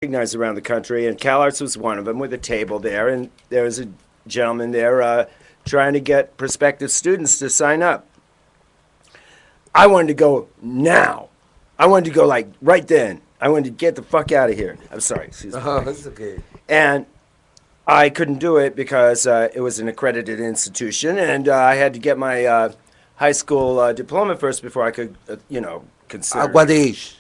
recognized around the country, and CalArts was one of them with a table there, and there was a gentleman there trying to get prospective students to sign up. I wanted to go now. I wanted to go like right then. I wanted to get the fuck out of here. I'm sorry. Excuse me. Oh, it's okay. And I couldn't do it because it was an accredited institution, and I had to get my high school diploma first before I could, consider. At what age?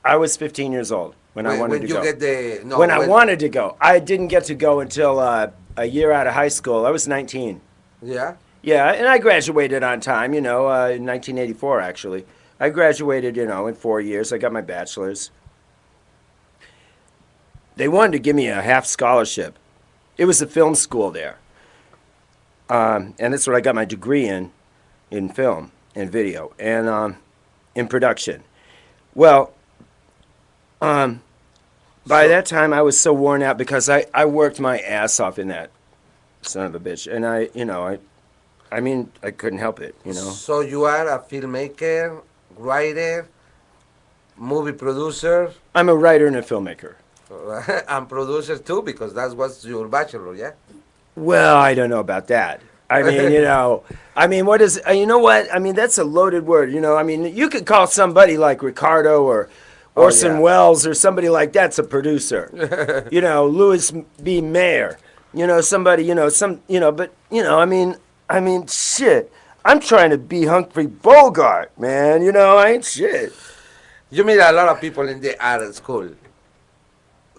I was 15 years old when I wanted when to you go. get the no, When I when- wanted to go. I didn't get to go until a year out of high school. I was 19. Yeah. Yeah, and I graduated on time, in 1984, actually. I graduated, in 4 years. I got my bachelor's. They wanted to give me a half scholarship. It was a film school there. And that's what I got my degree in film and video and in production. Well, by that time I was so worn out because I worked my ass off in that son of a bitch. And I couldn't help it, So you are a filmmaker, writer, movie producer, I'm a writer and a filmmaker. and producer too, because that's what's your bachelor, yeah? Well, I don't know about that. I mean, what is, you know what? I mean, that's a loaded word, I mean, you could call somebody like Ricardo or Orson yeah. Welles or somebody like that's a producer. Louis B. Mayer, somebody, I mean, shit. I'm trying to be Humphrey Bogart, man. I ain't shit. You meet a lot of people in the art school.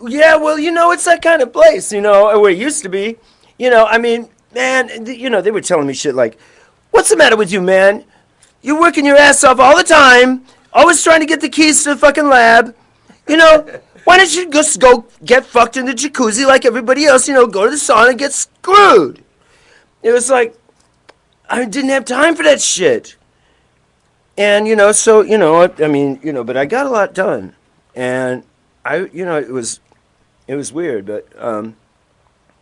Yeah, well, it's that kind of place, where it used to be. I mean, man, they were telling me shit like, what's the matter with you, man? You're working your ass off all the time, always trying to get the keys to the fucking lab. Why don't you just go get fucked in the jacuzzi like everybody else, go to the sauna and get screwed? It was like, I didn't have time for that shit. And, but I got a lot done. And it was weird, but,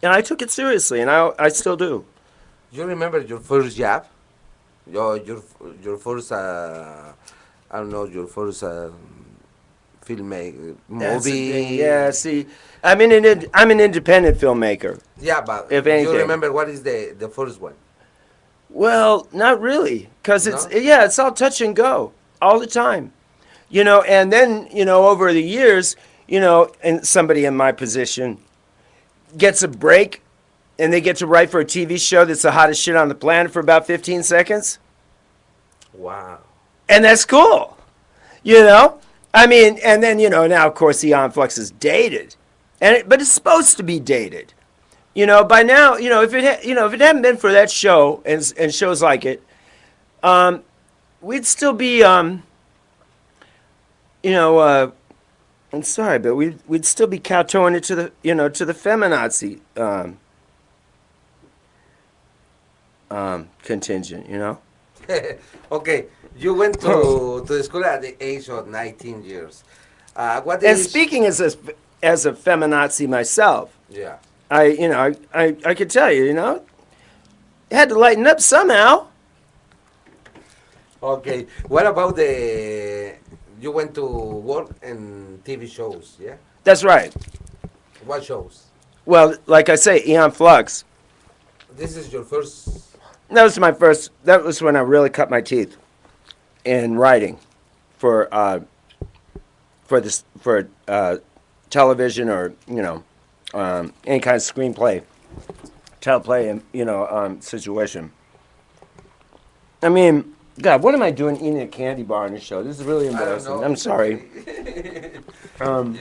and I took it seriously, and I still do. You remember your first job? Your first, I don't know, your first filmmaker, That's the movie? thing. Yeah, see, I'm an independent filmmaker. Yeah, but If you anything. remember what is the first one? Well, not really, because No? it's all touch and go all the time, and then over the years, and somebody in my position gets a break, and they get to write for a TV show that's the hottest shit on the planet for about 15 seconds, Wow. and that's cool, I mean, and then now of course the Flux is dated, but it's supposed to be dated. By now, if it hadn't been for that show and shows like it, we'd still be, I'm sorry, but we'd still be kowtowing it to the feminazi contingent, Okay, you went to the school at the age of 19 years. What And age? speaking as a feminazi myself, Yeah. I could tell you, you had to lighten up somehow. Okay. What about you went to work in TV shows, yeah? That's right. What shows? Well, like I say, Eon Flux. This is your first. That was when I really cut my teeth in writing for television or any kind of screenplay, teleplay, situation. I mean, God, what am I doing eating a candy bar on the show? This is really I don't embarrassing. know. I'm sorry. You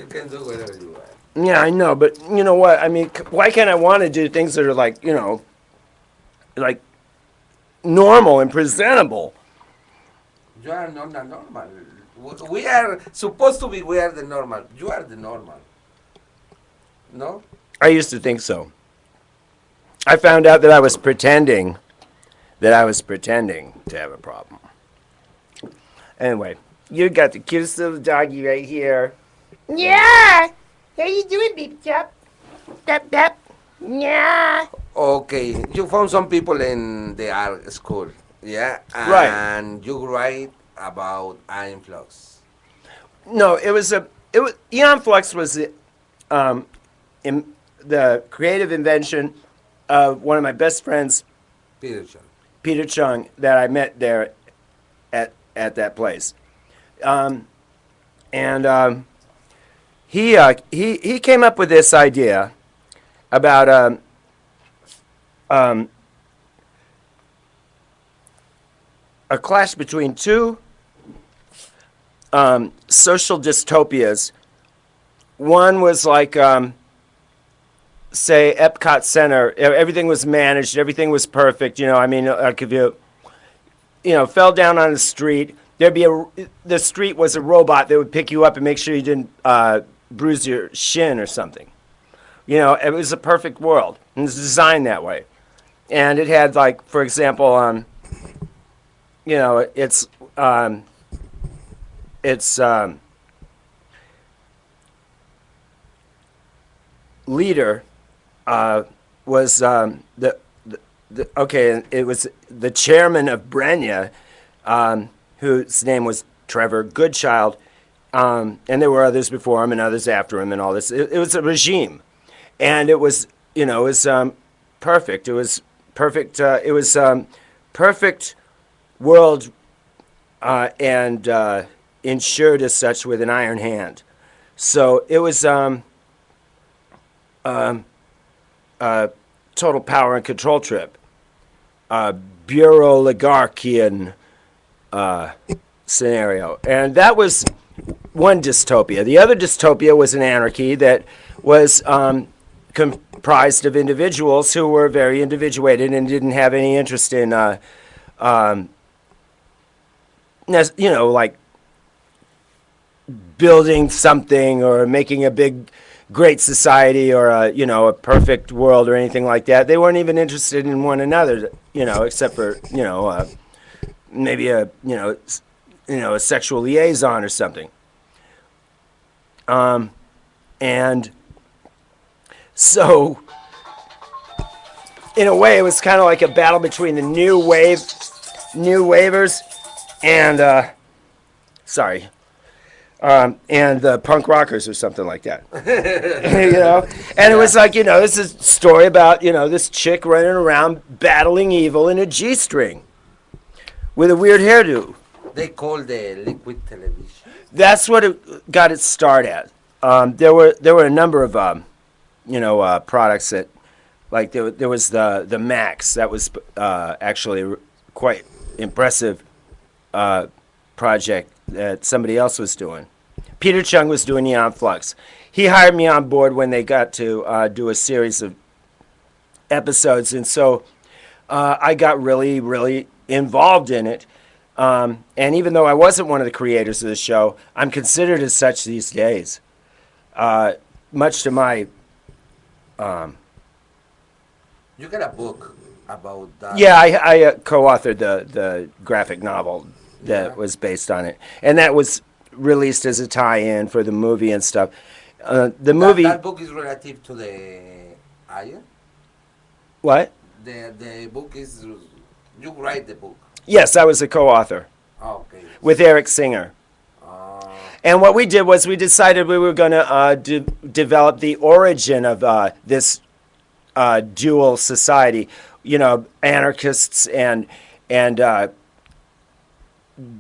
can do whatever you want. Yeah, I know, but you know what? I mean, why can't I want to do things that are like, like normal and presentable? You are not the normal. We are supposed to be. We are the normal. You are the normal. No. I used to think so. I found out that I was pretending to have a problem. Anyway, you got the cutest little doggy right here. Yeah! How you doing, Beep Chop? Dap dap. Yeah. Okay, you found some people in the art school, yeah, Right. and you write about influx. No, it was it was Eon Flux was um, the creative invention of one of my best friends, Peter Chan. Peter Chung, that I met there at that place. Um, and he came up with this idea about um, a clash between two social dystopias. One was like, say, Epcot Center. Everything was managed. Everything was perfect. I mean, like if you fell down on the street, the street was a robot that would pick you up and make sure you didn't bruise your shin or something. It was a perfect world. And it was designed that way. And it had, like, for example, its leader was okay. It was the chairman of Brenya, whose name was Trevor Goodchild, and there were others before him and others after him and all this. It was a regime, and it was perfect. It was perfect. It was perfect world and ensured as such with an iron hand. So it was total power and control trip. Bureauligarchian scenario. And that was one dystopia. The other dystopia was an anarchy that was comprised of individuals who were very individuated and didn't have any interest in, like building something or making a big great society or a perfect world or anything like that. They weren't even interested in one another, except for maybe a sexual liaison or something. And so in a way it was kind of like a battle between the new wavers and and the punk rockers or something like that. And it was like, this is a story about, this chick running around battling evil in a G-string with a weird hairdo. They call the liquid television. That's what it got its start at. There were a number of, products that, like there was the Max. That was actually quite impressive project that somebody else was doing. Peter Chung was doing Eon Flux. He hired me on board when they got to do a series of episodes, and so I got really, really involved in it. And even though I wasn't one of the creators of the show, I'm considered as such these days. Much to my... You got a book about that. Yeah, I co-authored the graphic novel that was based on it. And that was released as a tie-in for the movie and stuff. The movie... That book is relative to the Iron? What? The book is... You write the book. Yes, I was a co-author. Oh, okay. With Eric Singer. And what we did was we decided we were going to develop the origin of this dual society. Anarchists and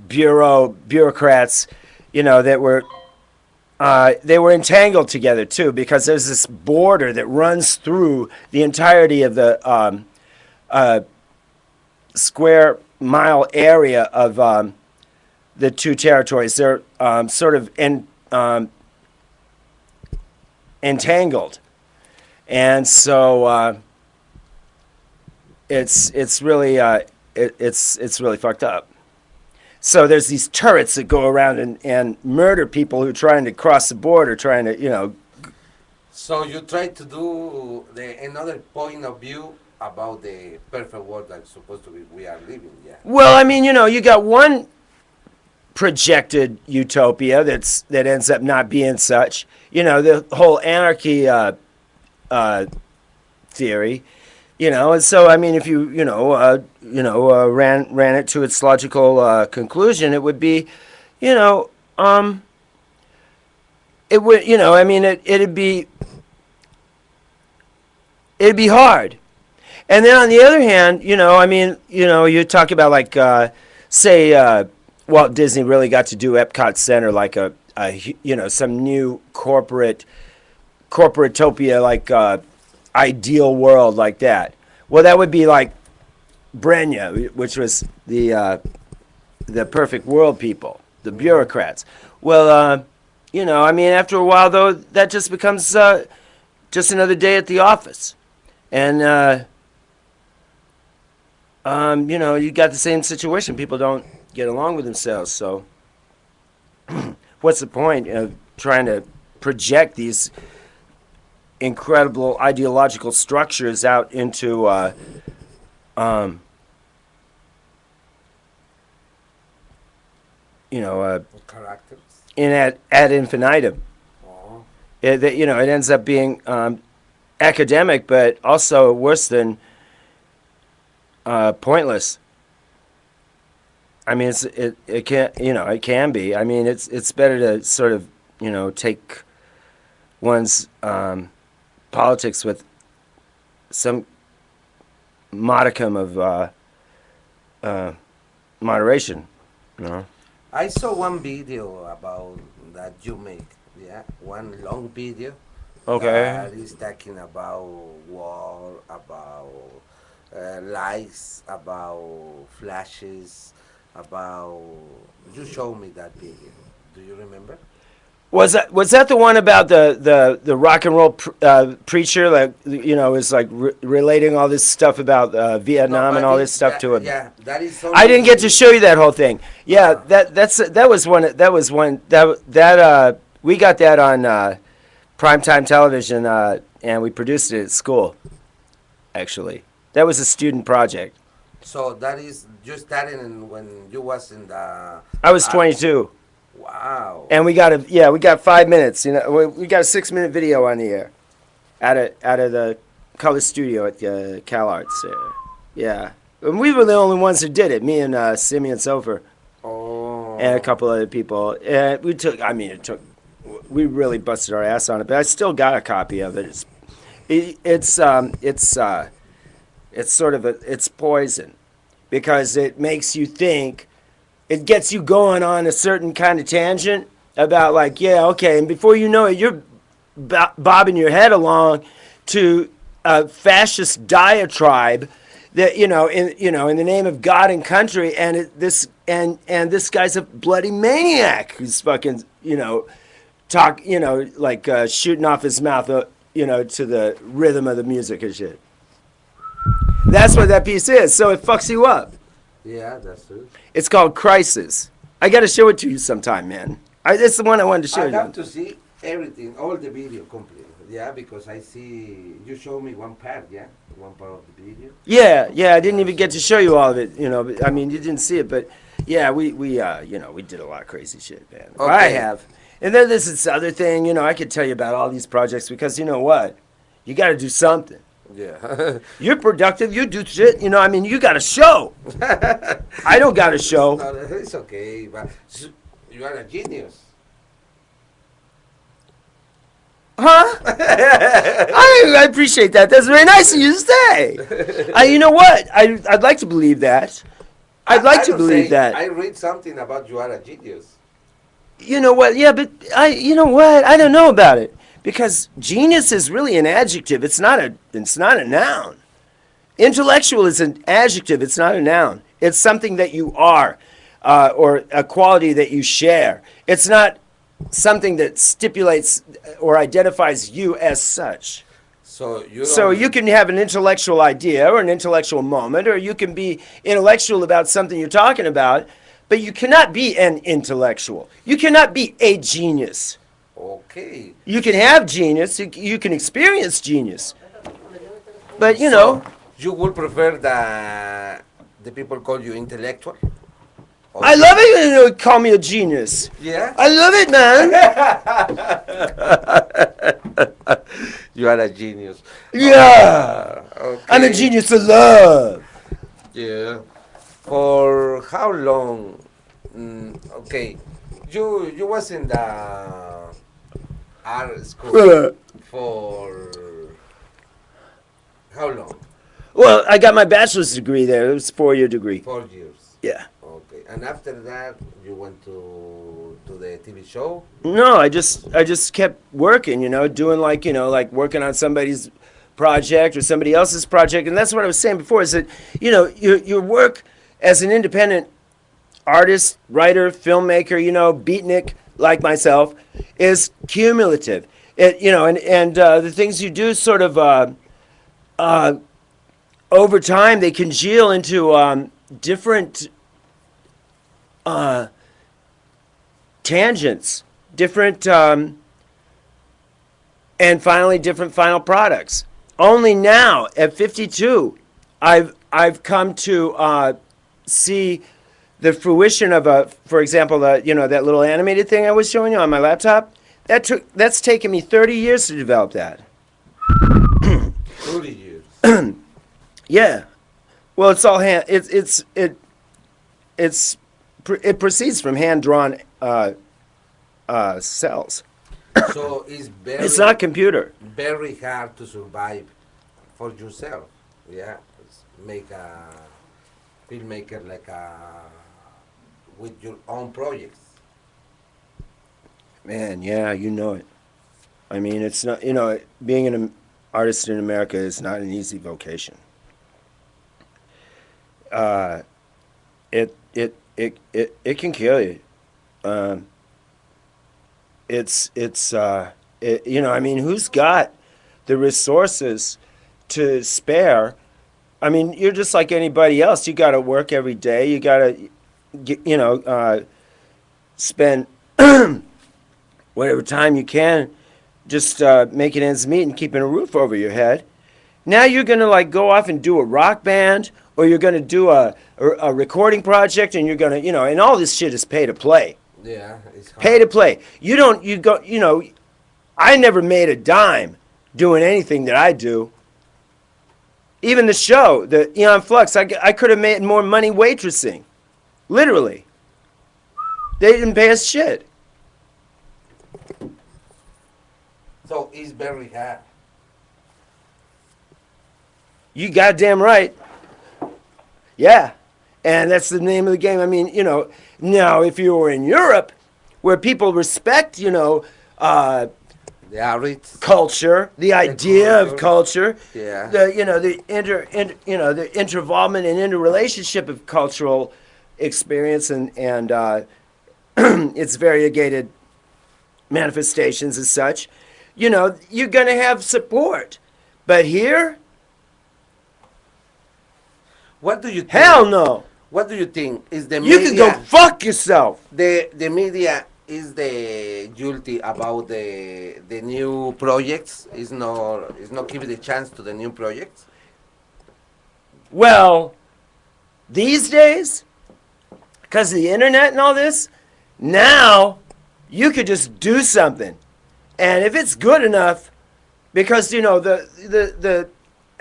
bureaucrats, that were they were entangled together too, because there's this border that runs through the entirety of the square mile area of the two territories. They're sort of entangled, and so it's really it's really fucked up. So there's these turrets that go around and murder people who are trying to cross the border, trying to So you try to do another point of view about the perfect world that's supposed to be we are living. Yeah. Well, I mean, you got one projected utopia that ends up not being such. The whole anarchy theory. And so I mean, if you ran it to its logical conclusion, it would be, it would, I mean, it'd be hard. And then on the other hand, I mean, you talk about like, say, Walt Disney really got to do Epcot Center like some new corporatopia, like ideal world like that. Well, that would be like Brenya, which was the perfect world people, the bureaucrats. Well, I mean, after a while though, that just becomes just another day at the office, and you got the same situation. People don't get along with themselves, so what's the point of trying to project these incredible ideological structures out into um, Characters. in ad infinitum? Oh. It ends up being academic, but also worse than pointless. I mean, it can it can be. I mean, it's better to sort of take one's politics with some modicum of moderation. You know. I saw one video about that you make. Yeah, one long video Okay. that is talking about war, about lights, about flashes, about. You showed me that video. Do you remember? Was that the one about the rock and roll preacher, like is like relating all this stuff about No, Vietnam and but all this stuff yeah, to him? yeah, that is I didn't get to only. show you that whole thing. Yeah, Uh, that was one we got that on primetime television, and we produced it at school. Actually, that was a student project. so that is you started when you was in the. I was Uh, 22, wow. and we got 5 minutes. We got a 6-minute video on the air, out of the color studio at Cal Arts. Yeah, and we were the only ones who did it. Me and Simeon Sofer and a Oh. couple other people. And we took. I mean, we really busted our ass on it, but I still got a copy of it. It's sort of it's poison because it makes you think. It gets you going on a certain kind of tangent about like, yeah, okay, and before you know it, you're bobbing your head along to a fascist diatribe that in the name of God and country, and this guy's a bloody maniac who's fucking talk like shooting off his mouth to the rhythm of the music and shit. That's what that piece is. So it fucks you up. Yeah, that's true. It's called Crisis. I got to show it to you sometime, man. It's the one I wanted to show I you. have to see everything, all the video complete. Yeah, because I see you show me one part. Yeah, one part of the video. Yeah. I didn't even get to show you all of it. But, I mean, you didn't see it, but yeah, we did a lot of crazy shit, man. Okay. I have. And then there's this other thing. I could tell you about all these projects because you know what? You got to do something. Yeah. You're productive. You do shit. I mean, you got a show. I don't got a show. No, it's okay, but you are a genius. Huh? I appreciate that. That's very nice of you to say. You know what? I'd like to believe that. I'd like I to don't believe say- that. I read something about you are a genius. You know what? Yeah, but you know what? I don't know about it because genius is really an adjective. It's not a noun. Intellectual is an adjective. It's not a noun. It's something that you are, or a quality that you share. It's not something that stipulates or identifies you as such. So you. So don't- you can have an intellectual idea or an intellectual moment, or you can be intellectual about something you're talking about, but you cannot be an intellectual. You cannot be a genius. Okay. You can have genius, you can experience genius. But, So you would prefer that the people call you intellectual? Or I love it when you call me a genius. Yeah. I love it, man. You are a genius. Yeah. Okay. I'm a genius of love. Yeah. For how long? Okay. You was in the art school for how long? Well, I got my bachelor's degree there. It was a 4-year degree. 4 years. Yeah. Okay. And after that, you went to the TV show. No, I just kept working, doing like working on somebody's project or somebody else's project, and that's what I was saying before. Is that your work as an independent artist, writer, filmmaker, beatnik like myself, is cumulative. And the things you do sort of over time they congeal into different tangents, different, and finally different final products. Only now at 52, I've come to see the fruition of for example, that little animated thing I was showing you on my laptop. That's taken me 30 years to develop that. 30 years. Yeah. Well, it's all hand. It proceeds from hand drawn cells. So it's It's not computer. very hard to survive for yourself. Yeah, make a filmmaker like with your own projects. Man, yeah, you know it. I mean, it's not. Being an artist in America is not an easy vocation. Uh, it can kill you. Um, I mean, who's got the resources to spare? I mean, you're just like anybody else. You got to work every day. You got to, spend whatever time you can just making ends meet and keeping a roof over your head. Now you're going to like go off and do a rock band, or you're going to do a recording project, and you're going to, and all this shit is pay to play. Yeah, it's hard. Pay to play. I never made a dime doing anything that I do. Even the show, the Eon Flux, I could have made more money waitressing. Literally. They didn't pay us shit. So it's very hard. You goddamn right. Yeah. And that's the name of the game. I mean, now if you were in Europe, where people respect, The arts. culture, the idea of culture, Yeah. the involvement and interrelationship of cultural experience and its variegated manifestations as such, you're going to have support. But here, What do you think? hell no. What do you think is the You media? can go fuck yourself. The media is the guilty about the new projects. Is not giving the chance to the new projects. Well, these days, because of the internet and all this, now you could just do something. And if it's good enough, because the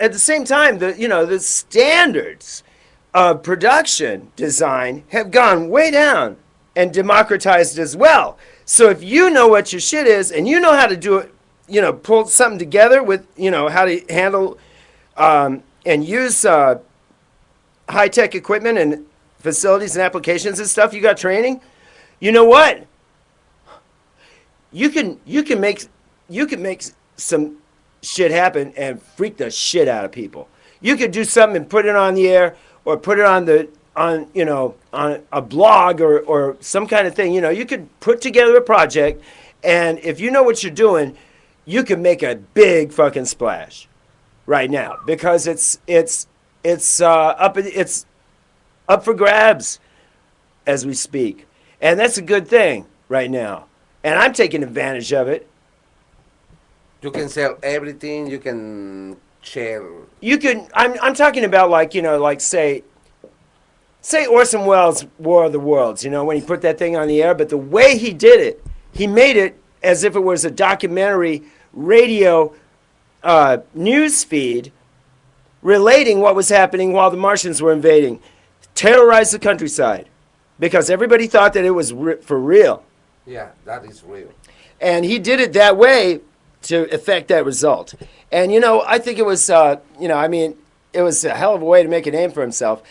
at the same time the standards of production design have gone way down and democratized as well. So if you know what your shit is and you know how to do it, pull something together with how to handle and use high-tech equipment and facilities and applications and stuff, you got training, you know what? You can make some shit happen and freak the shit out of people. You could do something and put it on the air or put it on a blog or some kind of thing. You could put together a project, and if you know what you're doing, you can make a big fucking splash right now, because it's up for grabs as we speak. And that's a good thing right now. And I'm taking advantage of it. You can sell everything. You can share. You can. I'm talking about like say Orson Welles' War of the Worlds. When he put that thing on the air, but the way he did it, he made it as if it was a documentary radio news feed relating what was happening while the Martians were invading, terrorized the countryside, because everybody thought that it was for real. Yeah, that is real. And he did it that way to effect that result. And, I think it was, it was a hell of a way to make a name for himself.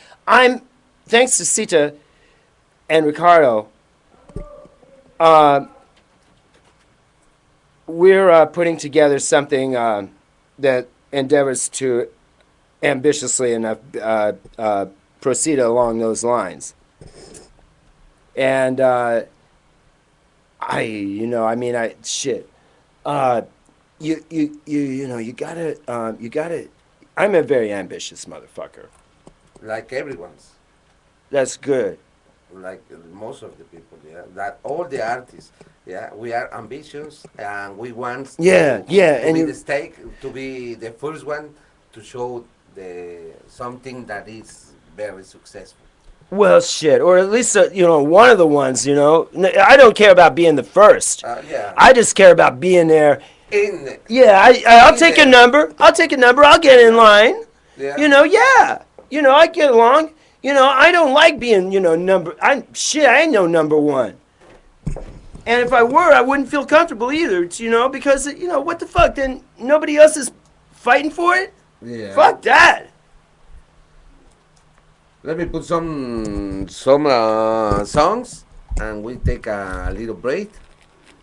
Thanks to Sita and Ricardo, we're putting together something that endeavors to ambitiously enough proceed along those lines. And you gotta. I'm a very ambitious motherfucker. Like everyone's. That's good. Like most of the people, yeah. That all the artists, yeah, we are ambitious and we want Yeah, yeah, to and be you. the stake, to be the first one to show the something that is very successful. Well, shit, or at least one of the ones. I don't care about being the first. Yeah. I just care about being there. In Yeah, I'll in take a there. number. I'll take a number. I'll get in line. Yeah. Yeah. I get along. I don't like being, number. I ain't no number one. And if I were, I wouldn't feel comfortable either. Because what the fuck? Then nobody else is fighting for it. Yeah. Fuck that. Let me put some songs, and we take a little break.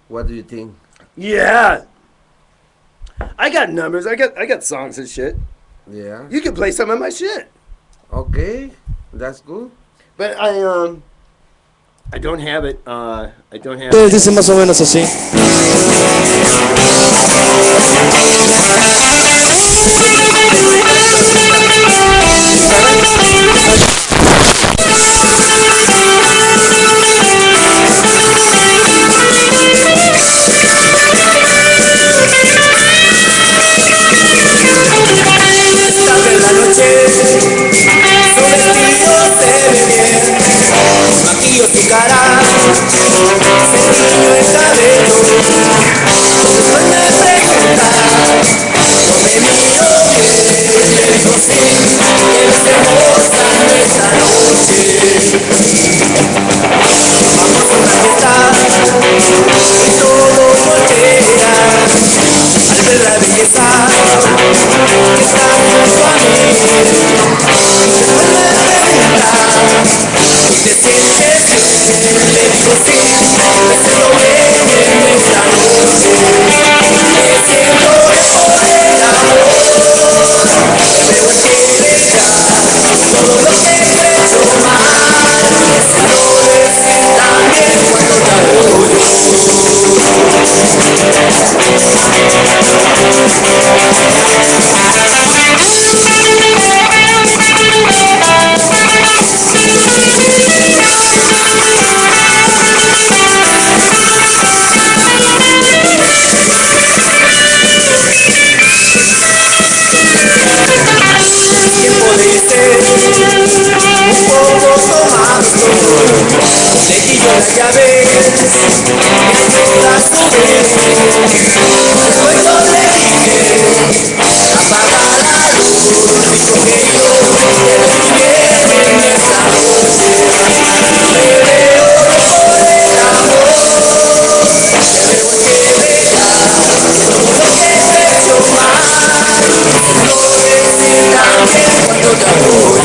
What do you think? Yeah. I got numbers. I got songs and shit. Yeah. You can play some of my shit. Okay, that's good. But I don't have it. I don't have. Ustedes dicen más o menos así. Tarde en la noche, su vestido se ve bien, maquillo su cara, se tiñó el cabello. Después me pregunta, no me miro bien, le digo sí, eres hermosa esta noche. Vamos a una fiesta y todo voltea al ver la belleza que está junto a mí. Después me pregunta, ¿y te sientes bien? Le digo sí, me siento bien en esta noche. Me siento por el amor, me veo en ella, todo lo que he hecho mal, me siento decir también cuando te adoro. Tiempo de ser un poco tomado, le quillo las llaves, me ayuda a subir. Luego le dije, apaga la luz, dijo que yo te despierte en esta noche. Me veo por el amor, me veo en que bella, todo lo que he hecho mal, no decir también cuando te adoro.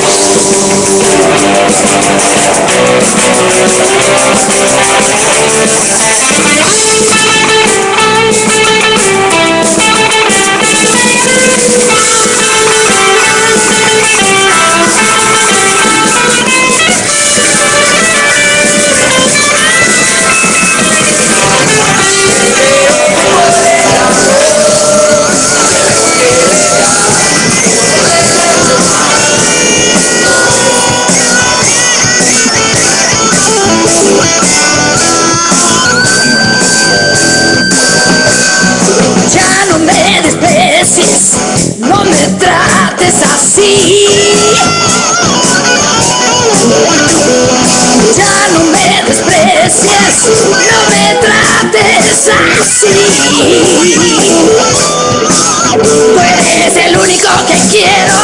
Ya no me desprecies, no me trates así. Ya no me desprecies, no me trates así. Tú eres el único que quiero,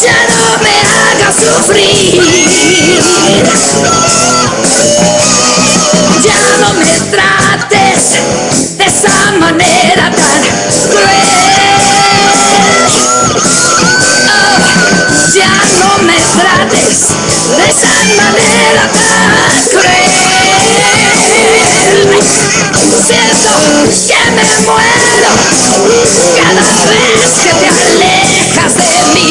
ya no me hagas sufrir. Ya no me trates de esa manera tan cruel. Oh, ya no me trates de esa manera tan cruel. Siento que me muero cada vez que te alejas de mí.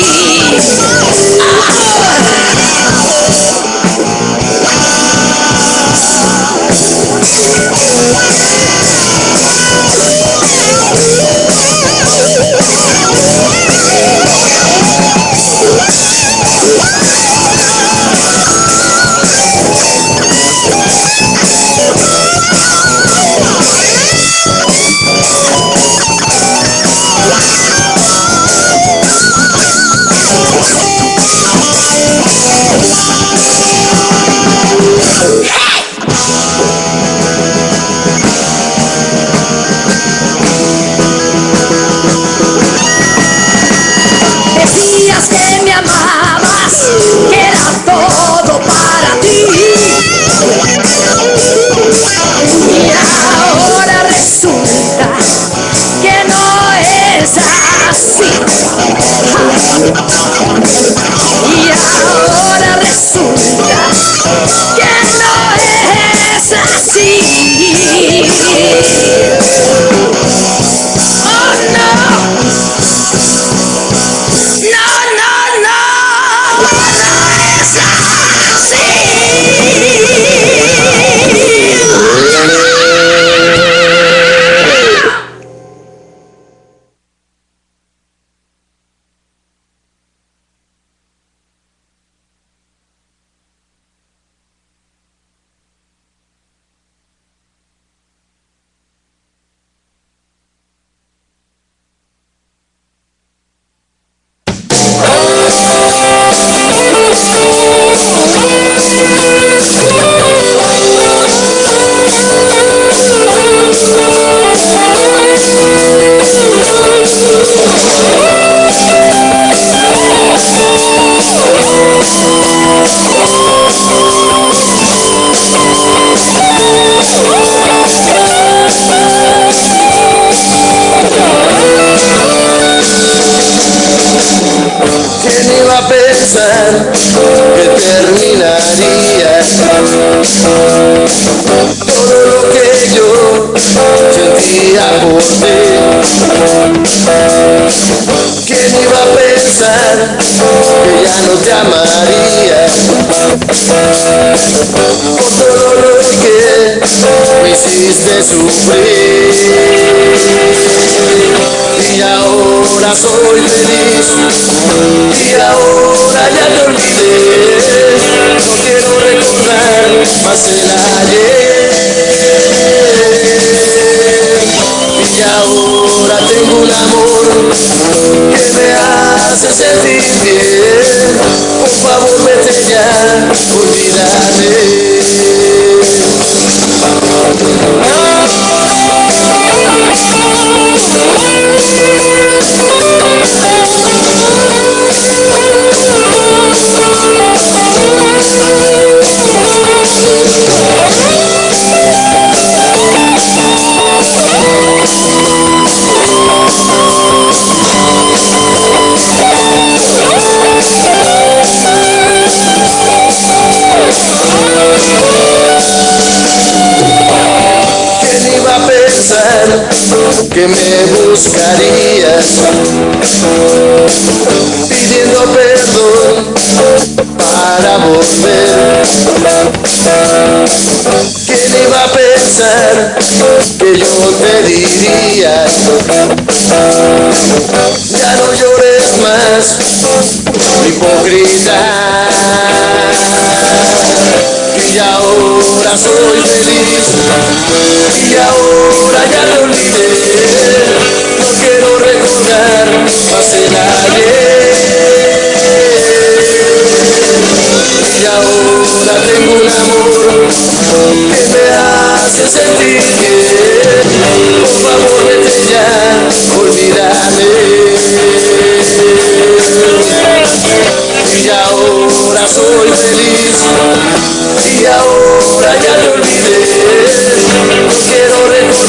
Decías que me amabas, que era todo para ti. Y ahora resulta que no es así. Y ahora resulta que no es así. Oh no. No, no, no, no es así. ¿Quién iba a pensar que terminaría todo lo que yo sentía por ti? ¿Quién iba a pensar que ya no te amaría por todo lo que me hiciste sufrir? Y ahora soy feliz, y ahora ya te olvidé. No quiero recordar más el ayer. Y ahora tengo un amor que me hace sentir bien. Por favor vete ya, olvídame. ¿Quién iba a pensar que me buscarías pidiendo perdón para volver? ¿Quién iba a pensar que yo te diría ya no llores más, hipócrita? Y ahora soy feliz, y ahora ya te olvidé. No quiero recordar más el ayer. Y ahora tengo un amor que me hace sentir bien. Por favor vete ya, olvídame. Y ahora soy feliz, y ahora ya te olvidé. No quiero recordar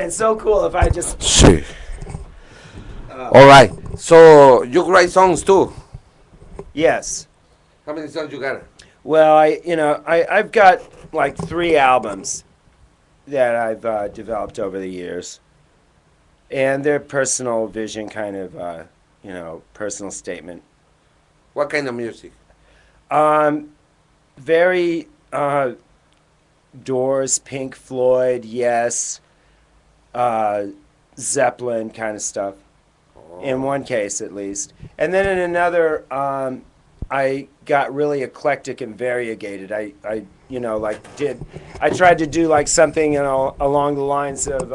And so cool if I just Sí. All right. So you write songs too. yes. How many songs you got? Well, I've got like 3 albums that I've developed over the years, and they're personal vision kind of personal statement. What kind of music? Um, very Doors, Pink Floyd, Yes, uh, Zeppelin kind of stuff. In one case, at least, and then in another, I got really eclectic and variegated. I I tried to do like something along the lines of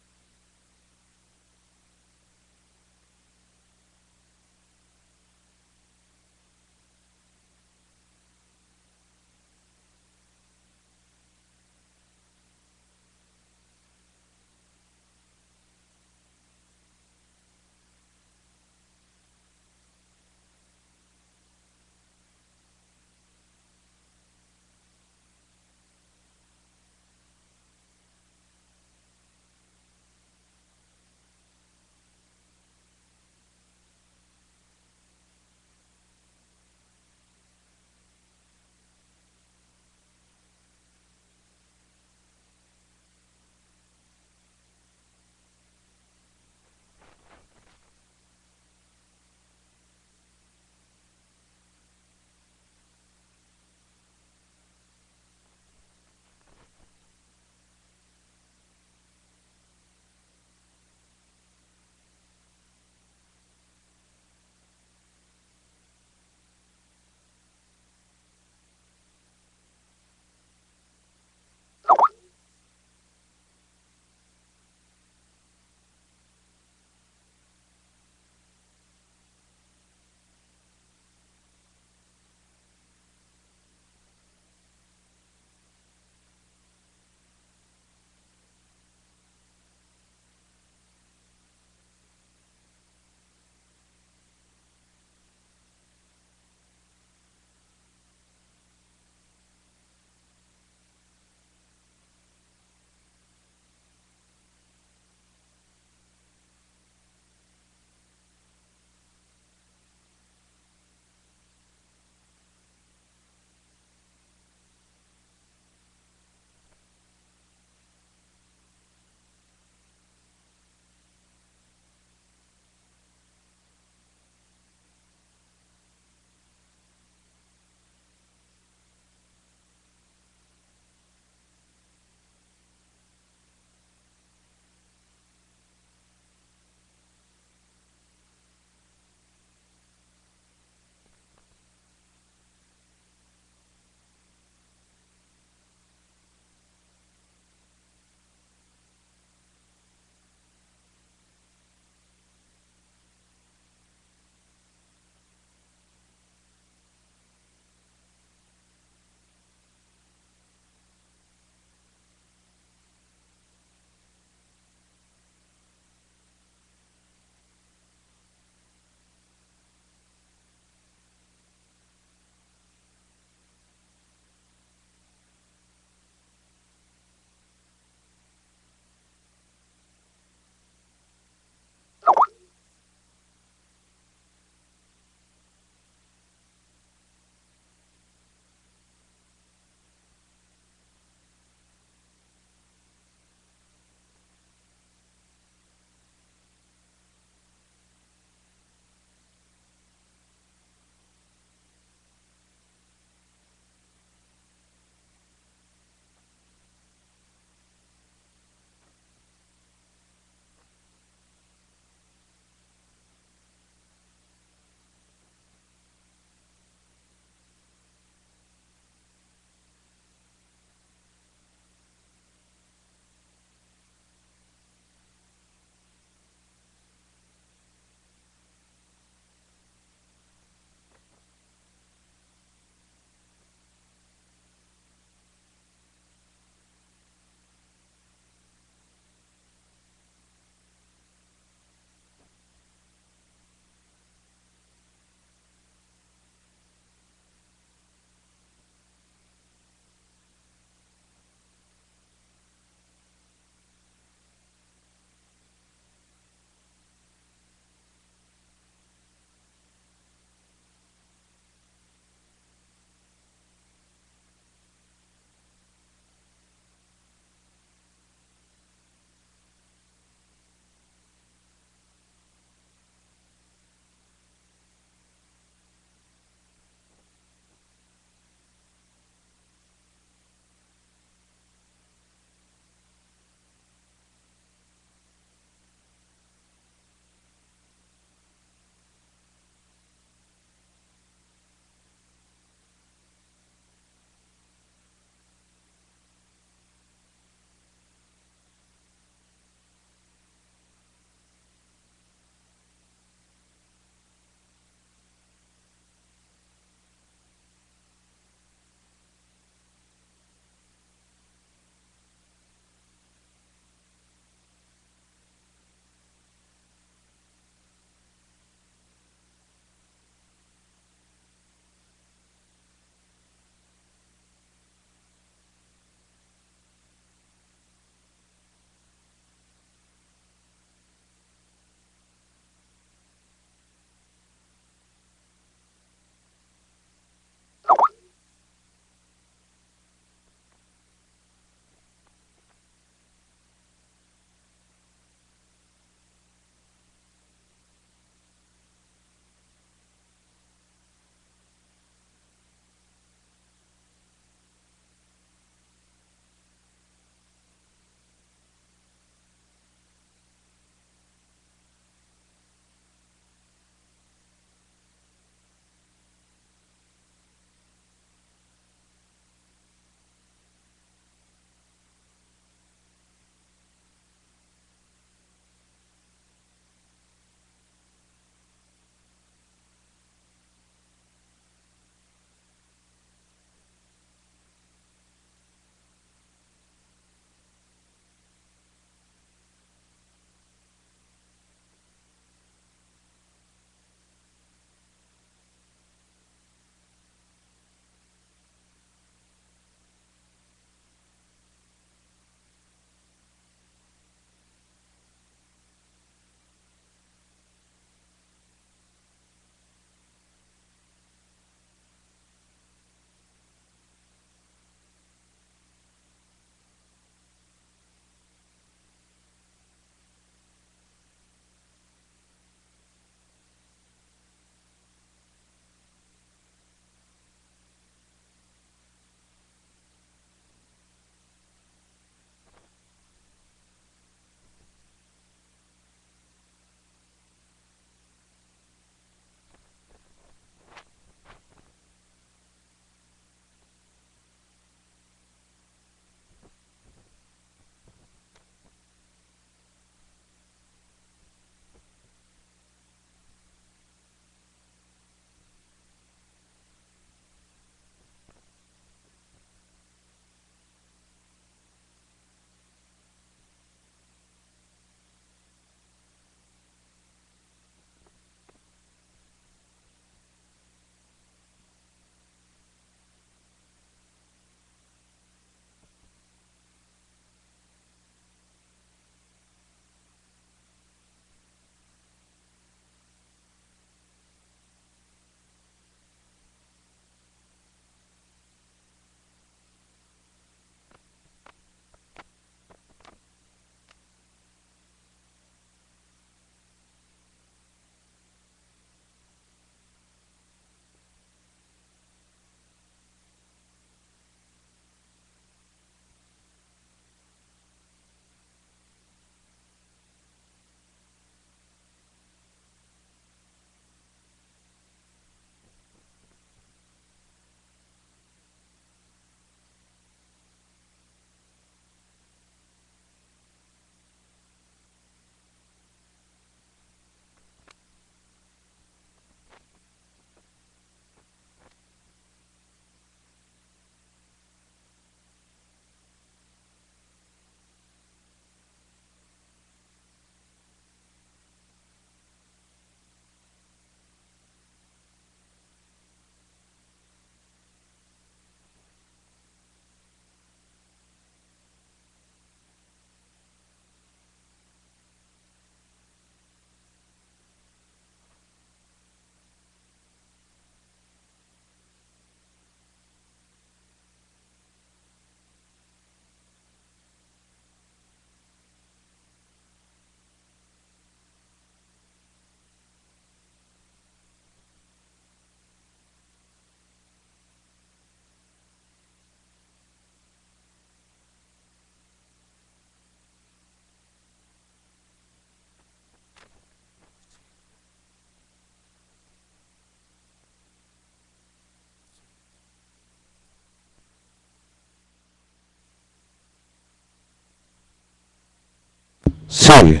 Sí,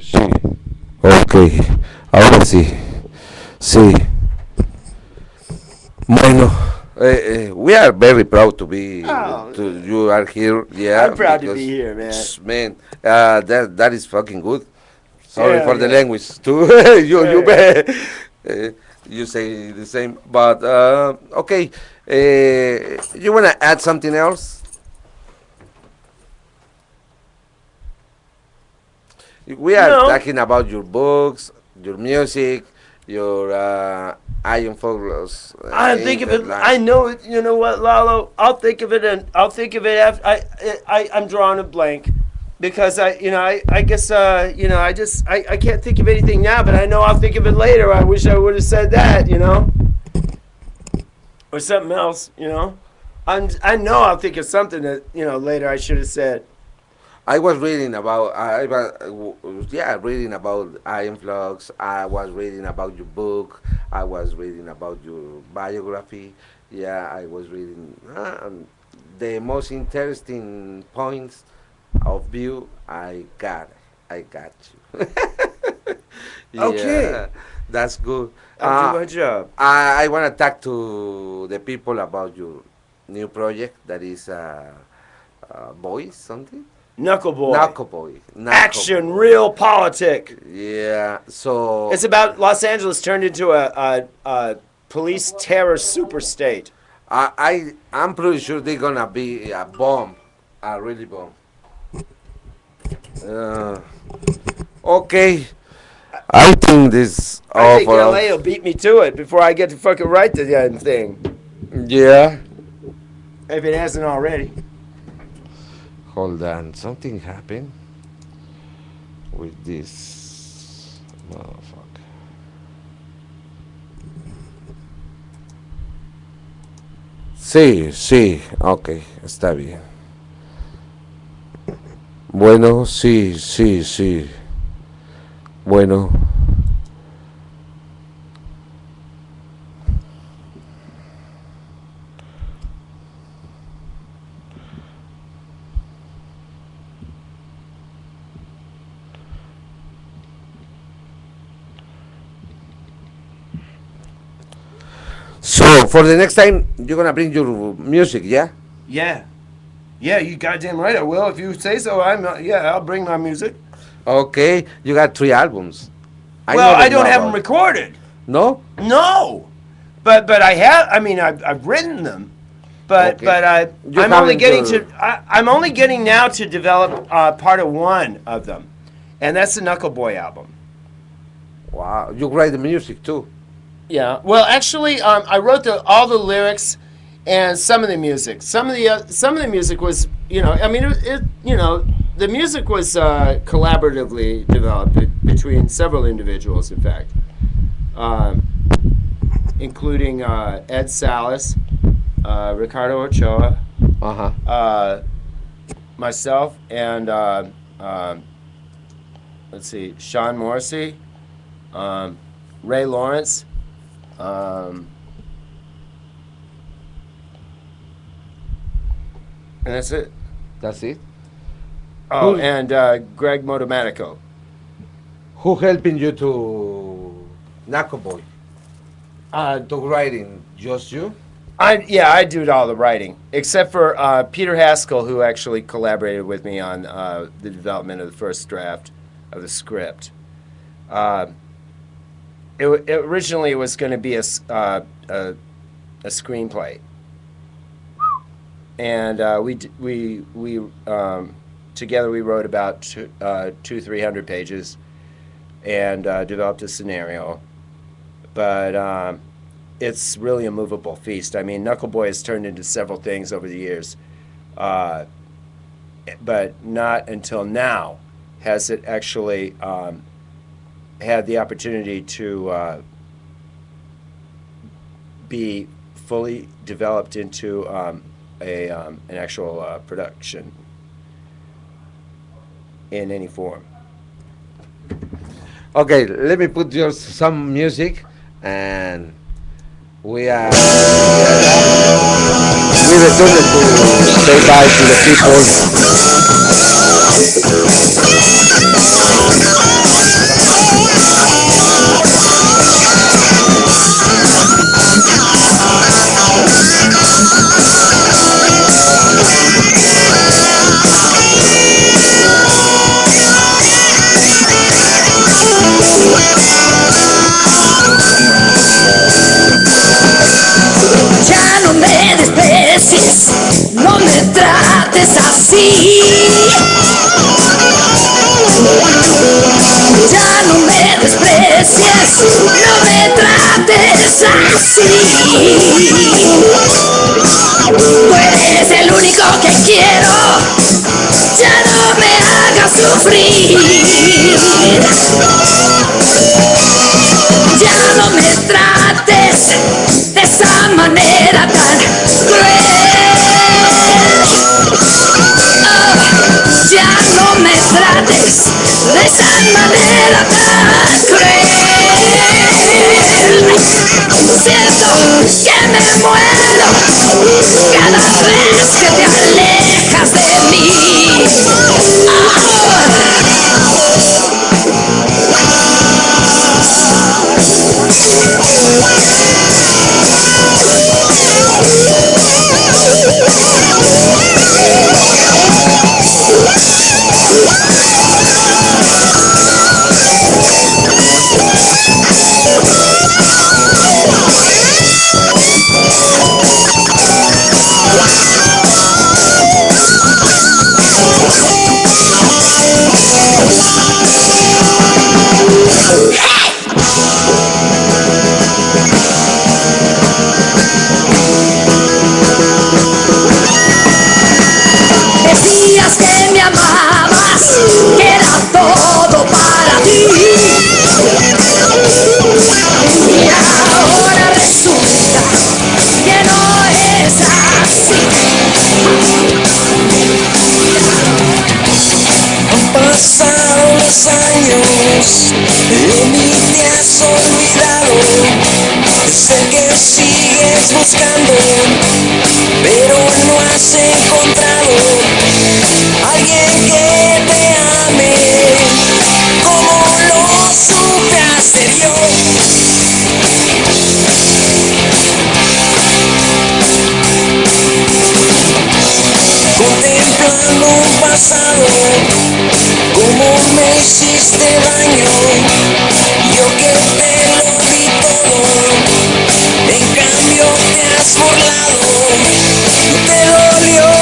sí. Ok, ahora sí. Sí. Bueno, we are very proud to be Oh, to you are here. Yeah, I'm proud to be because here, man. man, that is fucking good. Sorry Hell for the yeah. language too. You Yeah. uh, you say the same, but okay. You wanna add something else? We are No, talking about your books, your music, your Iron Focus I think of it. I Interline. know it. You know what, Lalo? I'll think of it, and I'll think of it after. I'm drawing a blank because I guess, I can't think of anything now, but I know I'll think of it later. I wish I would have said that, or something else, I know I'll think of something that later I should have said. I was reading about yeah, reading about Iron Flux. I was reading about your book. I was reading about your biography. Yeah, I was reading the most interesting points of view. I got you. Okay, Yeah, that's good. I'll do my job. I want to talk to the people about your new project that is Boys something. Knuckle Boy, Knuckle Boy. Knuckle action, Boy. real politic. Yeah. So It's about Los Angeles turned into a police terror superstate. I'm pretty sure they're gonna be a bomb, a really bomb. Uh, okay. I think this I all think for LA will us. beat me to it before I get to fucking write the damn thing, Yeah. if it hasn't already. Hold on. Something happened with this motherfucker. Sí, sí. Ok, está bien. Bueno, sí, sí, sí. Bueno. So for the next time, you're gonna bring your music, yeah? Yeah, yeah, you goddamn right I will. If you say so, I'll bring my music. Okay, you got 3 albums. I Well, never I know don't have them about it. recorded. No? No, but I have. I mean, I've written them, but Okay. You I'm only haven't. getting to I'm only getting now to develop part of one of them, and that's the Knuckle Boy album. Wow, you write the music too. Yeah. Well, actually, I wrote all the lyrics and some of the music. Some of the music was, I mean, the music was collaboratively developed between several individuals. In fact, um, including Ed Salas, Ricardo Ochoa, Uh huh. myself, and let's see, Sean Morrissey, Ray Lawrence. Um, and that's it. That's it. Oh, Who and Greg Motomatico. who helping you to Knuckle Boy Uh, to writing? Just you? I do all the writing except for Peter Haskell, who actually collaborated with me on the development of the first draft of the script. Uh, originally it was going to be a screenplay, and we together we wrote about 300 pages and developed a scenario, but it's really a movable feast. I mean, Knuckle Boy has turned into several things over the years, but not until now has it actually had the opportunity to be fully developed into an actual production in any form. Okay, let me put just some music and we return to say bye to the people. Ya no me desprecies, no me trates así. Ya no me desprecies, no me trates así. Tú eres el único que quiero, ya no me hagas sufrir. Ya no me trates de esa manera tan cruel. Oh, ya no me trates de esa manera tan cruel. Siento que me muero cada vez que te alejas de mí. Decías que me amabas, que era todo para ti. Y ahora resulta que no es así. Han pasado los años, de mí te has olvidado. Sé que sigues buscando, pero no has encontrado alguien que te ame como lo supe hacer yo. Contemplando un pasado, como me hiciste daño, yo que te lo di todo, en cambio te has burlado, te dolió.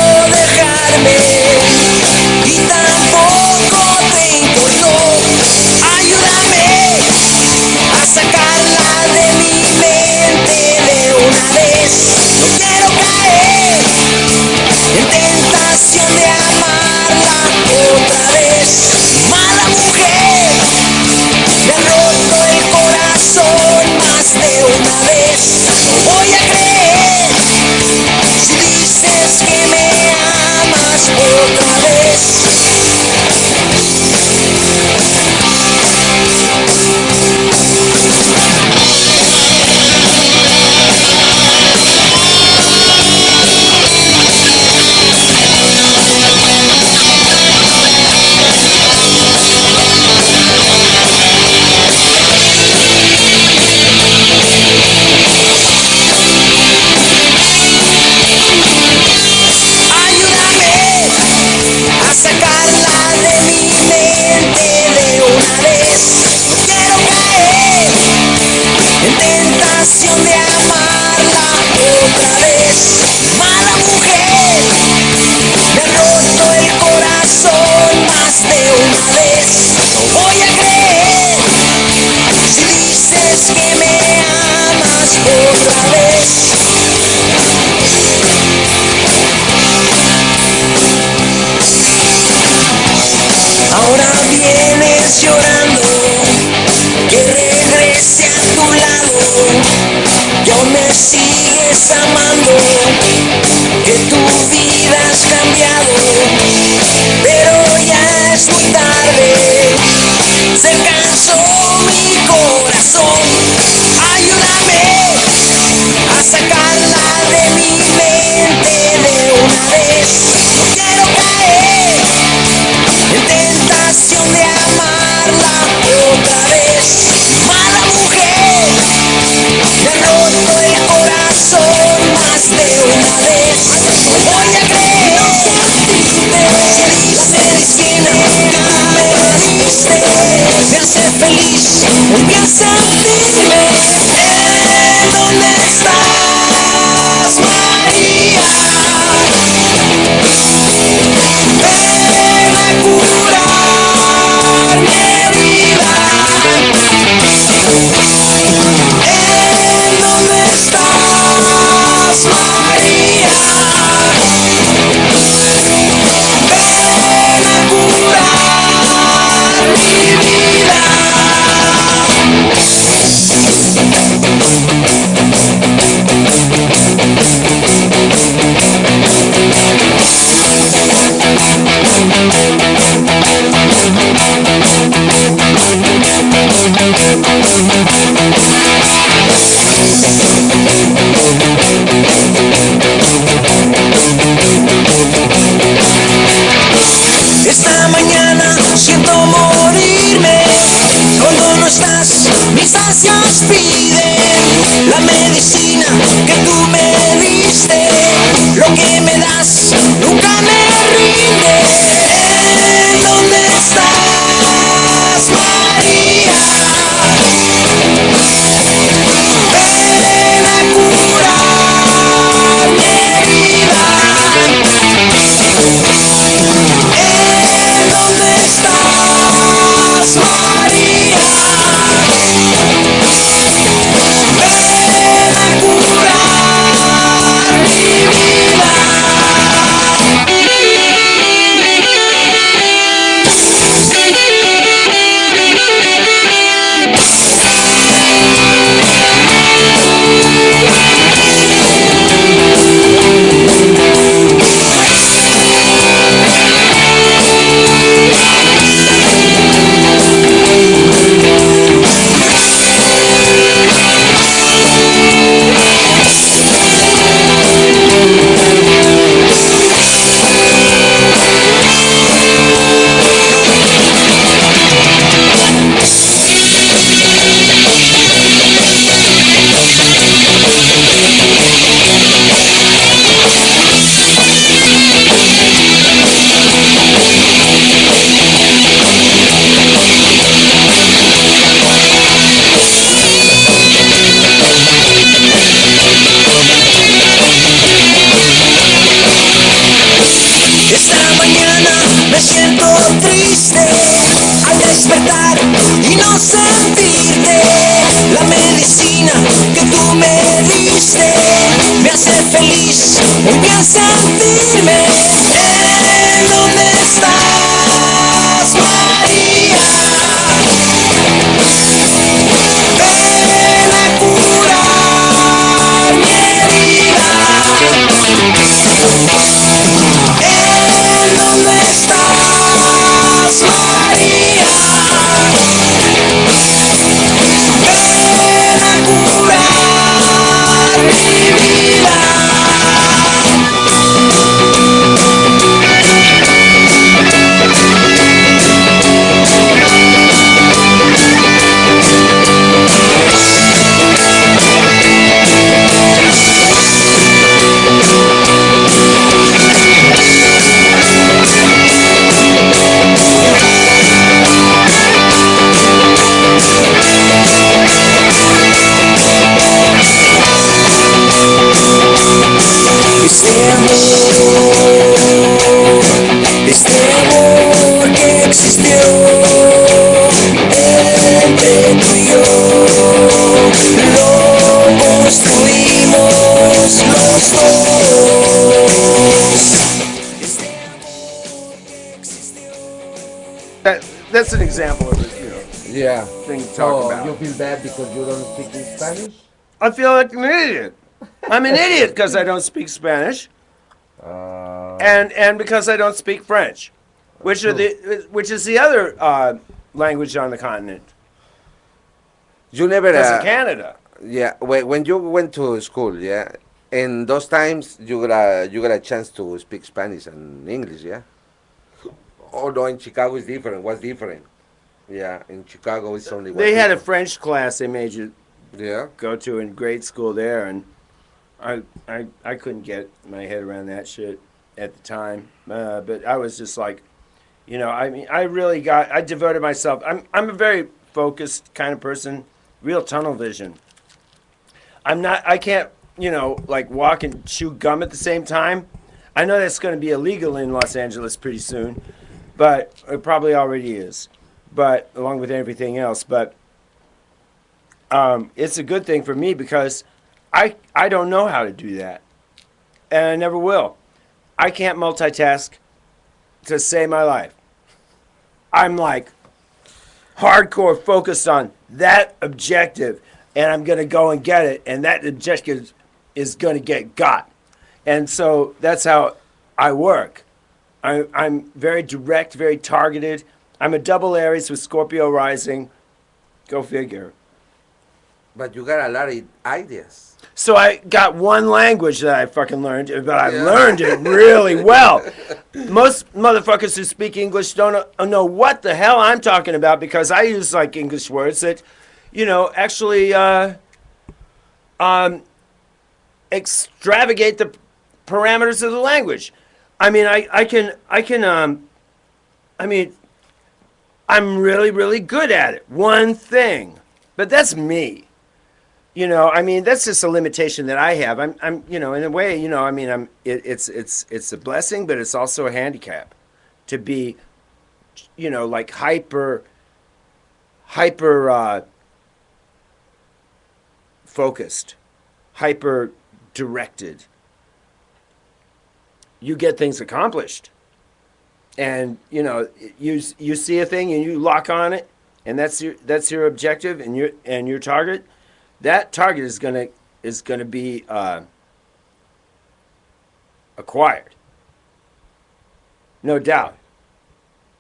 feliz volví a sentirme. ¿Dónde estás, María? Ven a curar mi herida. ¿Dónde estás, María? Ven a curar mi vida. Esta mañana siento morirme. Cuando no estás, mis ansias piden la medicina que tú me diste. Lo que me das nunca me rinde. ¿Dónde estás, María? Ven a curar mi herida. ¿Dónde estás, María? Ven a curar mi vida. Esta mañana me siento triste al despertar y no sentirte. La medicina que tú me diste me hace feliz, volví a sentirme. ¿Dónde estás, María? Ven a curar mi herida. ¿Dónde estás, María? Ven a curar mi vida. Este amor que existió entre tú y yo, lo construimos los dos. Este amor que existió. That's an example of it, Yeah. thing to talk So about. you feel bad because you don't speak in Spanish? I feel like an idiot. I'm an idiot because I don't speak Spanish, and because I don't speak French, which is the other language on the continent. You never. Because of Canada. Yeah. When you went to school, yeah, in those times you got a chance to speak Spanish and English, yeah. Although in Chicago it's different. What's different? Yeah, in Chicago it's only. They had a French class they made you Yeah. go to in grade school there, and I couldn't get my head around that shit at the time. But I was just like, I mean, I devoted myself. I'm a very focused kind of person, real tunnel vision. I can't, like walk and chew gum at the same time. I know that's going to be illegal in Los Angeles pretty soon, but it probably already is, but along with everything else. But it's a good thing for me because I don't know how to do that, and I never will. I can't multitask to save my life. I'm like hardcore focused on that objective, and I'm going to go and get it, and that objective is going to get got. And so that's how I work. I'm very direct, very targeted. I'm a double Aries with Scorpio rising. Go figure. But you got a lot of ideas. So I got one language that I fucking learned, but I Yeah. learned it really well. Most motherfuckers who speak English don't know what the hell I'm talking about because I use like English words that, actually extravagate the parameters of the language. I mean, I'm really, really good at it. One thing, but that's me. That's just a limitation that I have. I'm, in a way, it's a blessing, but it's also a handicap to be, like hyper focused, hyper directed. You get things accomplished, and you see a thing and you lock on it, and that's your objective and your target. That target is gonna be acquired, no doubt,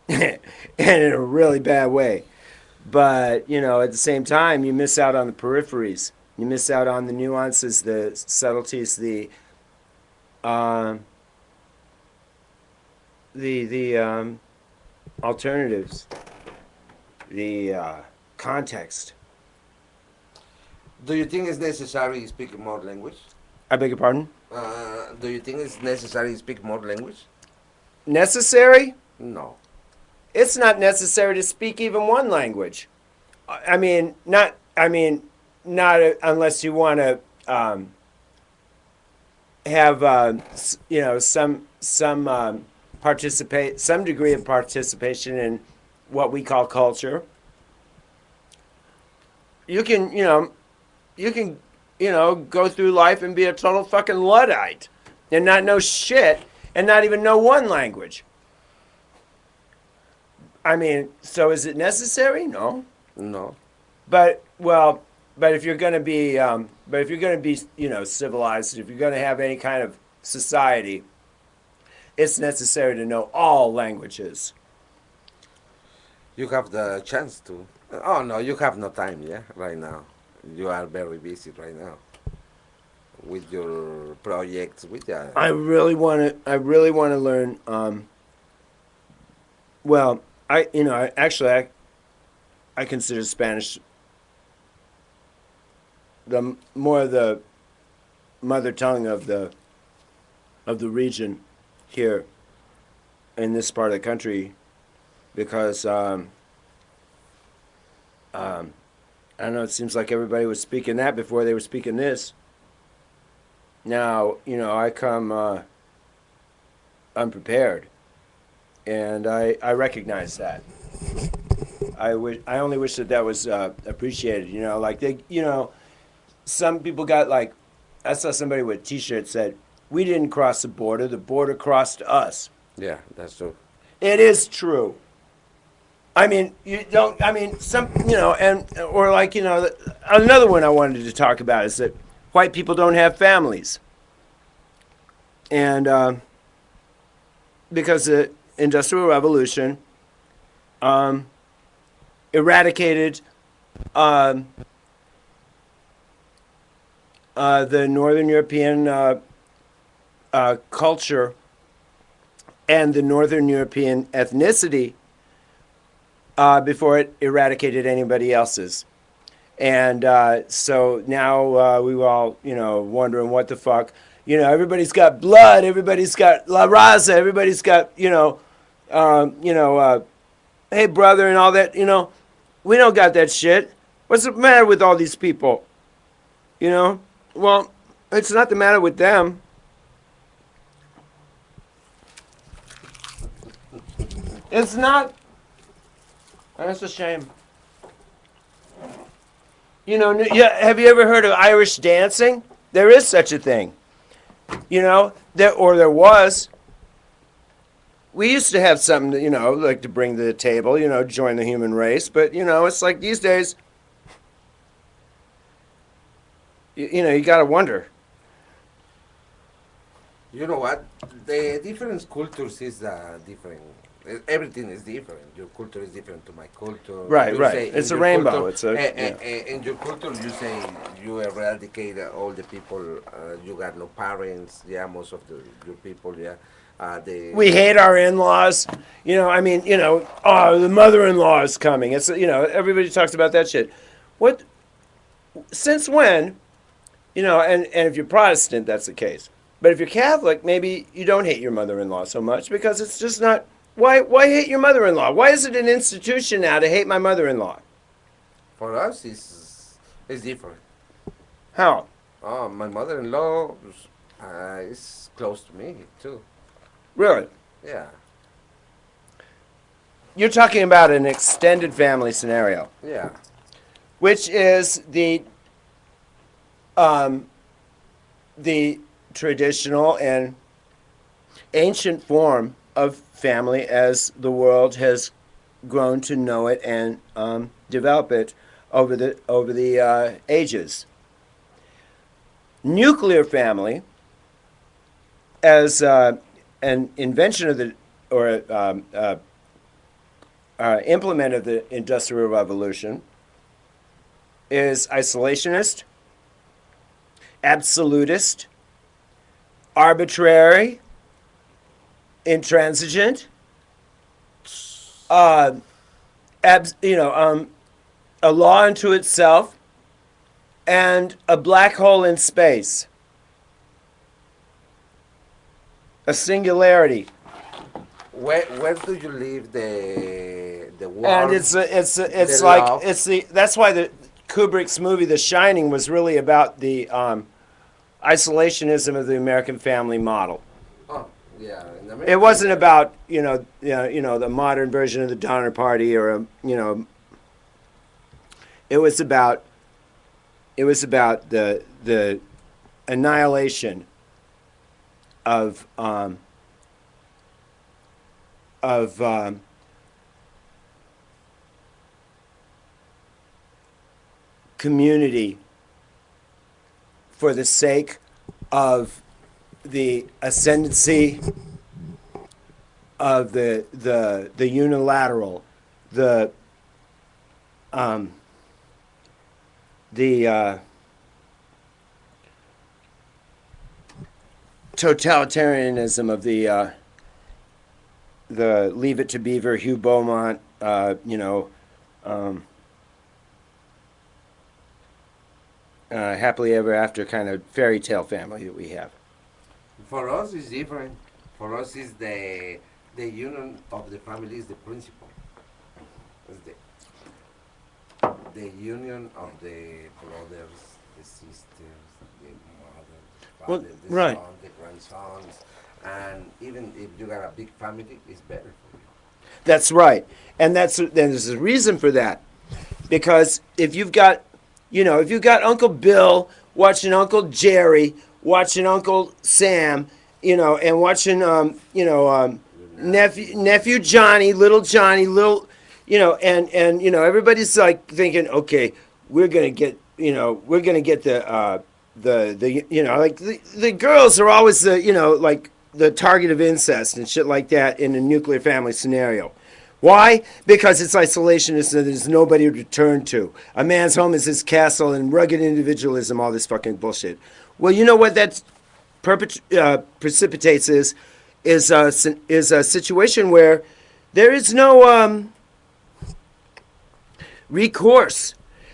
and in a really bad way. But at the same time, you miss out on the peripheries. You miss out on the nuances, the subtleties, the alternatives, the context. Do you think it's necessary to speak more language? I beg your pardon? Do you think it's necessary to speak more language? Necessary? No. It's not necessary to speak even one language. Not unless you want to have some degree of participation in what we call culture. You can go through life and be a total fucking Luddite and not know shit and not even know one language. So is it necessary? No. No. But if you're going to be, civilized, if you're going to have any kind of society, it's necessary to know all languages. You have the chance to. Oh no, you have no time. Yeah, right now. You are very busy right now with your projects. I really want to learn. I consider Spanish the mother tongue of the region here in this part of the country because I don't know, it seems like everybody was speaking that before they were speaking this. Now, I come unprepared, and I recognize that. I only wish that was appreciated, like some people got like, I saw somebody with a t-shirt that said, "We didn't cross the border crossed us." Yeah, that's true. It is true. You don't, another one I wanted to talk about is that white people don't have families. And because the Industrial Revolution eradicated the Northern European culture and the Northern European ethnicity before it eradicated anybody else's. And so now we were all, wondering what the fuck. Everybody's got blood, everybody's got La Raza, everybody's got, hey brother and all that, We don't got that shit. What's the matter with all these people? You know? Well, it's not the matter with them. It's not. That's a shame. You know, yeah, have you ever heard of Irish dancing? There is such a thing. You know, there was. We used to have something, like to bring to the table, join the human race. But, it's like these days, you got to wonder. You know what? The different cultures is different. Everything is different. Your culture is different to my culture. Right, You right. say It's in a your rainbow. culture- It's a yeah. In your culture, you say you eradicate all the people. You got no parents. Yeah, most of your people. Yeah, they. We hate our in-laws. The mother-in-law is coming. It's everybody talks about that shit. What? Since when? And if you're Protestant, that's the case. But if you're Catholic, maybe you don't hate your mother-in-law so much because it's just not. Why hate your mother-in-law? Why is it an institution now to hate my mother-in-law? For us, it's different. How? Oh, my mother-in-law is close to me too. Really? Yeah, You're talking about an extended family scenario, yeah. which is the traditional and ancient form of family as the world has grown to know it and develop it over the ages. Nuclear family, as an invention of the or implement of the Industrial Revolution, is isolationist, absolutist, arbitrary, intransigent, a law unto itself, and a black hole in space, a singularity. Where do you leave the war? And it's the like love? that's why the Kubrick's movie The Shining was really about the isolationism of the American family model. Oh, yeah. In America, It wasn't about the modern version of the Donner Party or it was about the annihilation of community for the sake of the ascendancy of the unilateral, the totalitarianism of the Leave It to Beaver, Hugh Beaumont, happily ever after kind of fairy tale family that we have. for us, it's different. For us, is the union of the family is the principle. It's the union of the brothers, the sisters, the mother, the Well, father, the right. son, the grandsons, and even if you got a big family, it's better for you. That's right, and there's a reason for that, because if you've got Uncle Bill watching Uncle Jerry, watching Uncle Sam, and watching nephew Johnny, little, and everybody's like thinking, okay, we're gonna get the the girls are always like the target of incest and shit like that in a nuclear family scenario. Why? Because it's isolationist and there's nobody to turn to. A man's home is his castle and rugged individualism, all this fucking bullshit. Well, you know what that precipitates is a situation where there is no recourse,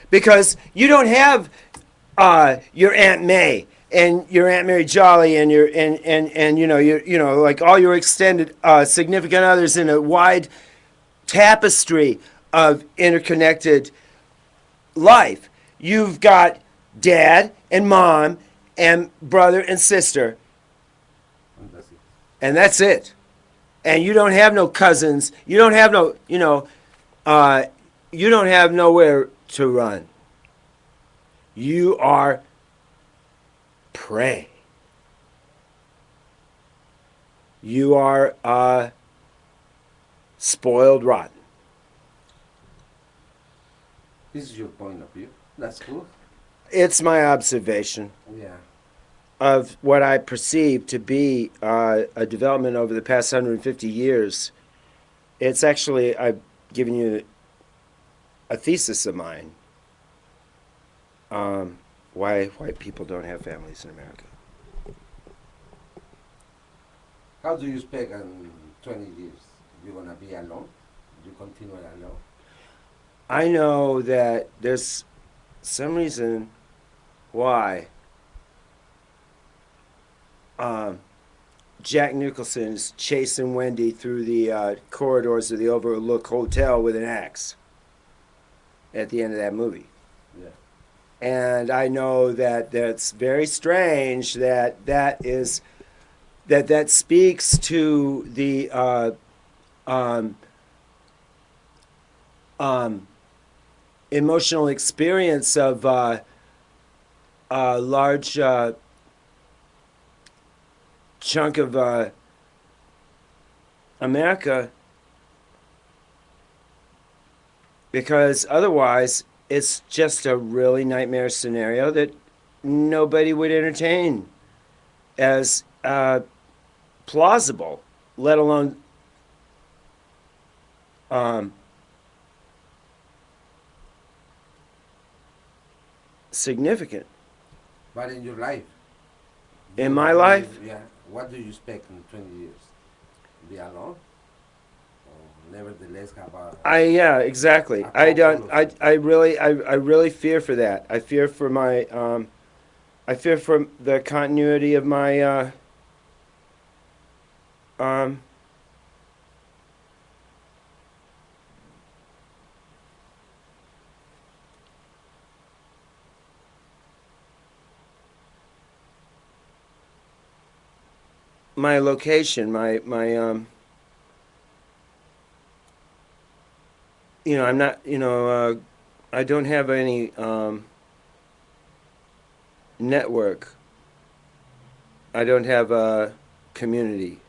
because you don't have your Aunt May and your Aunt Mary Jolly and your like all your extended significant others in a wide tapestry of interconnected life. You've got dad and mom and brother and sister, And that's it. and that's it. And you don't have no cousins. You don't have no, uh, you don't have nowhere to run. You are prey. You are spoiled rotten. This is your point of view. That's cool. It's my observation Yeah. of what I perceive to be a development over the past 150 years. It's actually, I've given you a thesis of mine. Why white people don't have families in America. How do you expect in 20 years? You're gonna be alone? You continue alone? I know that there's some reason why um, Jack Nicholson is chasing Wendy through the corridors of the Overlook Hotel with an axe at the end of that movie. Yeah. And I know that that's very strange that speaks to the um, um, emotional experience of a large chunk of America, because otherwise it's just a really nightmare scenario that nobody would entertain as plausible, let alone significant. But in your life, In my life, yeah. What do you expect in 20 years? Be alone, or nevertheless have yeah, exactly. a I couple don't. or something? I really fear for that. I fear for my. I fear for the continuity of my. Um, my location, my. I'm not. I don't have any network. I don't have a community.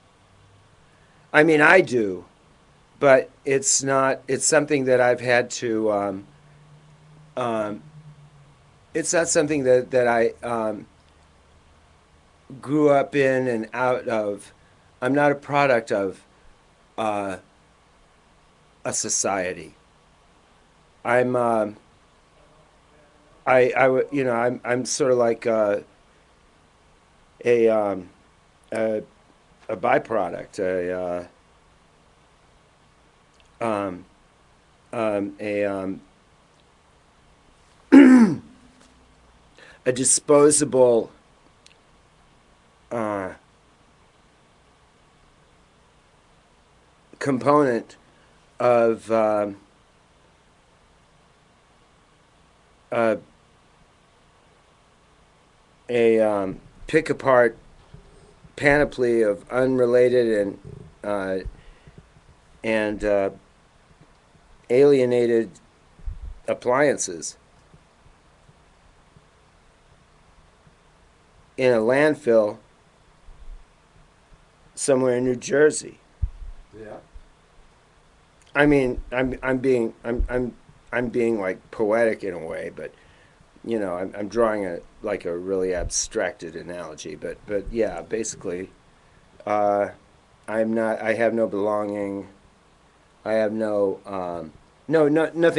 I mean, I do, but it's not. It's something that I've had to. Um, it's not something that I grew up in and out of. I'm not a product of uh, a society. I'm. I'm sort of like a a, a byproduct, um, a a disposable uh, component of uh, a pick apart panoply of unrelated uh, and alienated appliances in a landfill somewhere in New Jersey. Yeah. I mean, I'm being like poetic in a way, but I'm drawing a really abstracted analogy, but yeah, basically, uh, I have no belonging. I have nothing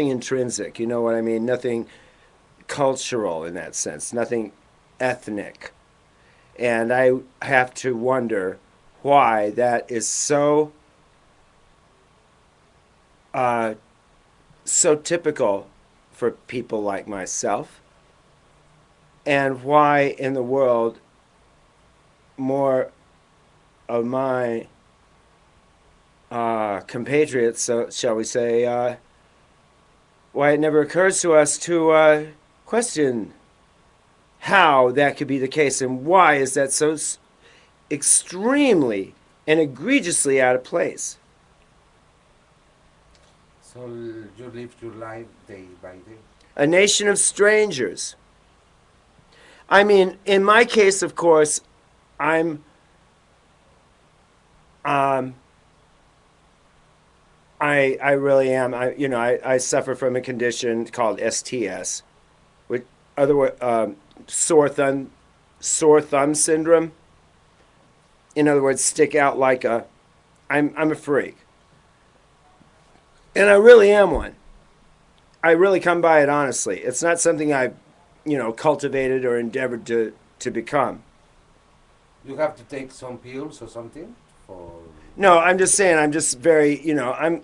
intrinsic. You know what I mean? Nothing cultural in that sense. Nothing ethnic, and I have to wonder why that is uh, so typical for people like myself, and why in the world more of my compatriots, so shall we say, why it never occurs to us to question how that could be the case and why is that so extremely and egregiously out of place. So you live your life day by day. A nation of strangers. I mean, in my case, of course, I'm um, I really am. I suffer from a condition called STS, which other sore thumb syndrome. In other words, stick out like a. I'm a freak, and I really am one. I really come by it honestly. It's not something I've, cultivated or endeavored to become. You have to take some pills or something for. No, I'm just saying. I'm just very.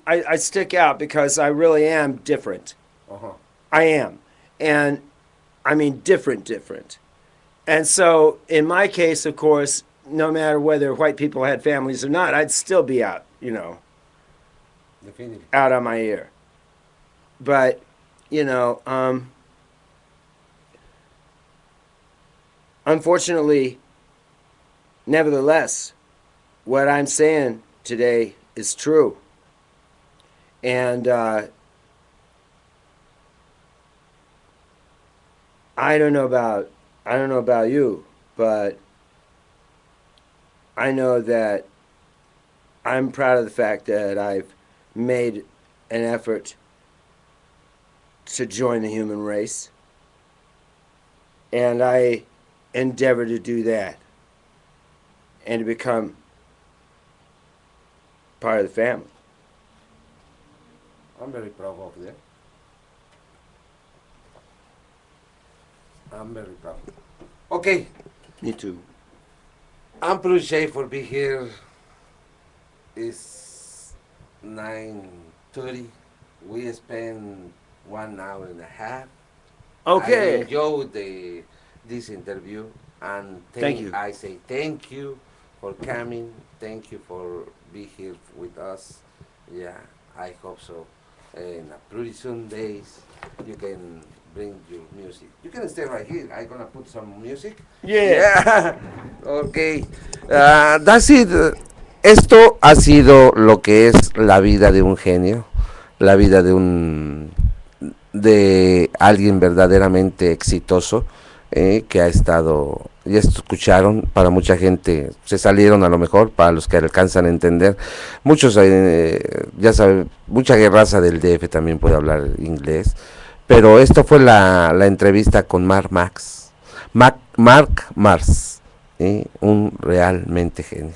I stick out because I really am different. Uh-huh. I am, and I mean different. And so, in my case, of course, no matter whether white people had families or not, I'd still be out, Definitely. out on my ear. But, unfortunately, nevertheless, what I'm saying today is true. And I don't know about you, but I know that I'm proud of the fact that I've made an effort to join the human race. And I endeavor to do that and to become part of the family. I'm very proud of that. I'm very proud. Okay, Me too. I'm pretty safe for being here. It's 9:30. We spent 1 hour and a half. I Okay. enjoyed this interview and Thank you. I say thank you for coming. Thank you for being here with us. Yeah, I hope so. And pretty soon days you can bring your music. You can stay right here. I'm gonna put some music. Yeah. Yeah. Okay. That's it. Esto ha sido lo que es la vida de un genio, la vida de alguien verdaderamente exitoso que ha estado, ya escucharon, para mucha gente se salieron a lo mejor, para los que alcanzan a entender, muchos, ya saben, mucha raza del DF también puede hablar inglés, pero esto fue la entrevista con Mark Mars, un realmente genio.